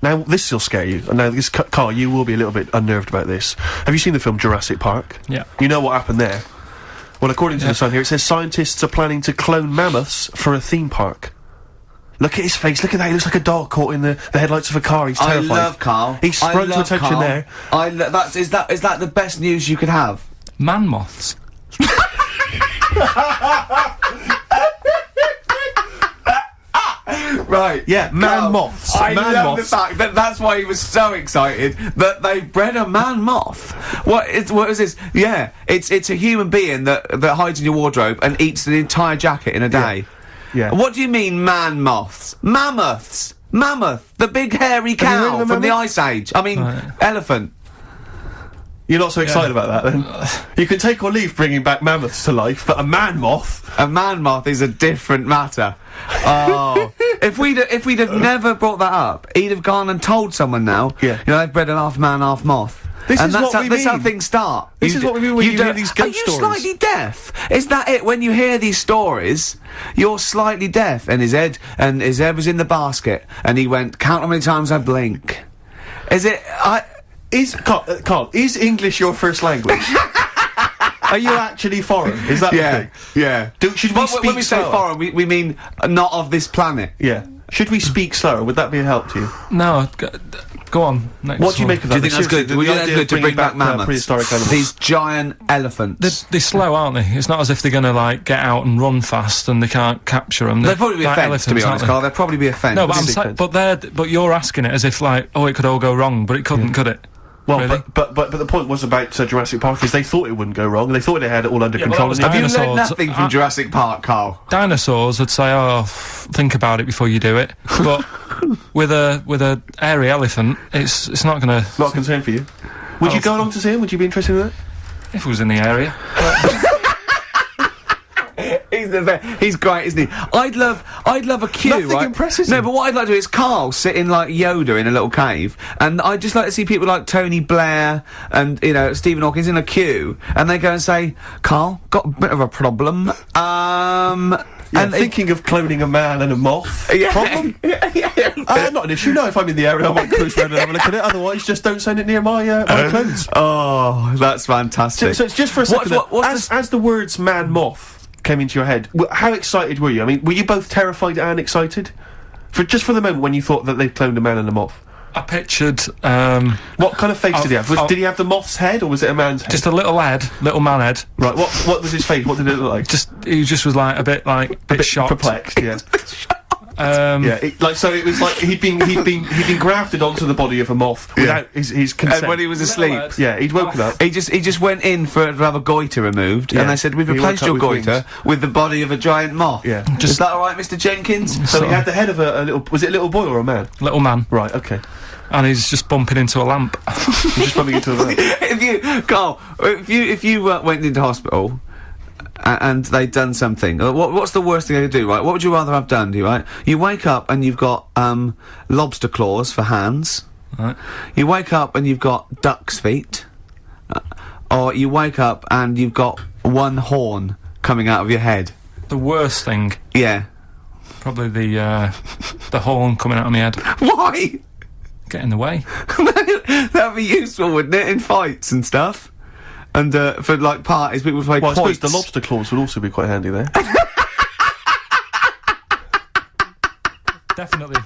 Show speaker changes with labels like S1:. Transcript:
S1: Now, this will scare you. Now, Carl, you will be a little bit unnerved about this. Have you seen the film Jurassic Park?
S2: Yeah.
S1: You know what happened there? Well, according to the Sun here, it says scientists are planning to clone mammoths for a theme park. Look at his face, look at that, he looks like a dog caught in the headlights of a car, he's terrified.
S3: I love Carl.
S1: He sprung to attention
S3: Carl.
S1: there.
S3: Is that the best news you could have?
S2: Mammoths.
S3: Right,
S1: yeah, mammoths.
S3: I love the fact that that's why he was so excited that they bred a man moth. What is this? Yeah, it's a human being that hides in your wardrobe and eats an entire jacket in a day.
S1: Yeah.
S3: What do you mean, man moths? Mammoths. Mammoth, the big hairy cow from the Ice Age. I mean, elephant.
S1: You're not so excited about that, then? You can take or leave bringing back mammoths to life, but a man moth?
S3: A man moth is a different matter. Oh, if we'd have never brought that up, he'd have gone and told someone now.
S1: Yeah.
S3: You know, they've bred an half man, half moth.
S1: This is what we mean.
S3: That's how things start.
S1: This is what we mean when you hear these ghost stories.
S3: Are you slightly deaf? Is that it? When you hear these stories, you're slightly deaf. And his head was in the basket, and he went, count how many times I blink. Is it?
S1: Carl, is English your first language? Are you actually foreign? Is that the thing?
S3: Yeah.
S1: Should we speak
S3: when we say
S1: slower?
S3: foreign, we mean not of this planet.
S1: Yeah. Should we speak slower? Would that be a help to you?
S2: No, go on. Next
S1: What do you make of that?
S3: Do you think that's good? Would you think that's good to bring back mammoths?
S1: Prehistoric animals?
S3: These giant elephants.
S2: They're slow, aren't they? It's not as if they're gonna, like, get out and run fast and they can't capture them.
S3: They'd probably be a fence, to be honest, Carl. They'd probably be a fence.
S2: No, but you're asking it as if, like, oh, it could all go wrong, but it couldn't, could it?
S1: Well,
S2: really?
S1: but the point was about Jurassic Park is they thought it wouldn't go wrong, and they thought they had it all under control.
S3: Have you learned nothing from Jurassic Park, Carl?
S2: Dinosaurs would say, oh, think about it before you do it. But with a hairy elephant, it's not gonna...
S1: Not a concern for you? Would you go along to see him? Would you be interested in that?
S2: If it was in the area.
S3: He's great, isn't he? I'd love a queue,
S1: Nothing
S3: right?
S1: impresses
S3: No,
S1: him.
S3: but what I'd like to do is Carl sitting like Yoda in a little cave, and I'd just like to see people like Tony Blair and, you know, Stephen Hawking in a queue, and they go and say, Carl, got a bit of a problem,
S1: Yeah,
S3: and
S1: thinking of cloning a man and a moth.
S3: Yeah.
S1: Problem? Not an issue. No, if I'm in the area, I might cruise around and have a look at it. Otherwise, just don't send it near my clothes.
S3: Oh, that's fantastic.
S1: So it's just for a second. As the words "man moth" came into your head, how excited were you? I mean, were you both terrified and excited? Just for the moment when you thought that they'd cloned a man and a moth.
S2: I pictured,
S1: what kind of face did he have? Did he have the moth's head, or was it a man's head?
S2: just a little man head.
S1: Right, what was his face? What did it look like?
S2: He just was like a bit shocked.
S1: Perplexed, yeah.
S2: Yeah,
S1: so it was like he'd been grafted onto the body of a moth without his consent.
S3: And when he was asleep,
S1: yeah, he'd woken up.
S3: he just went in to have a goiter removed,
S1: Yeah.
S3: and they said, we've
S1: He
S3: replaced
S1: woke up
S3: your
S1: with
S3: goiter with the body of a giant moth.
S1: Yeah.
S3: Is that all right, Mr. Jenkins?
S1: So he had the head of a little. Was it a little boy or a man?
S2: little man,
S1: Right. Okay.
S2: and he's just bumping into a lamp.
S1: Just bumping into a lamp.
S3: If you went into hospital and they'd done something, what's the worst thing they could do, right? What would you rather have done, right? You wake up and you've got lobster claws for hands.
S2: Right.
S3: You wake up and you've got duck's feet. Or you wake up and you've got one horn coming out of your head.
S2: The worst thing,
S3: Yeah.
S2: probably the horn coming out of my head.
S3: Why?
S2: Get in the way.
S3: That'd be useful, wouldn't it, in fights and stuff? And for like parties, people play
S1: Well, I suppose
S3: quoits.
S1: the lobster claws would also be quite handy there.
S2: Definitely.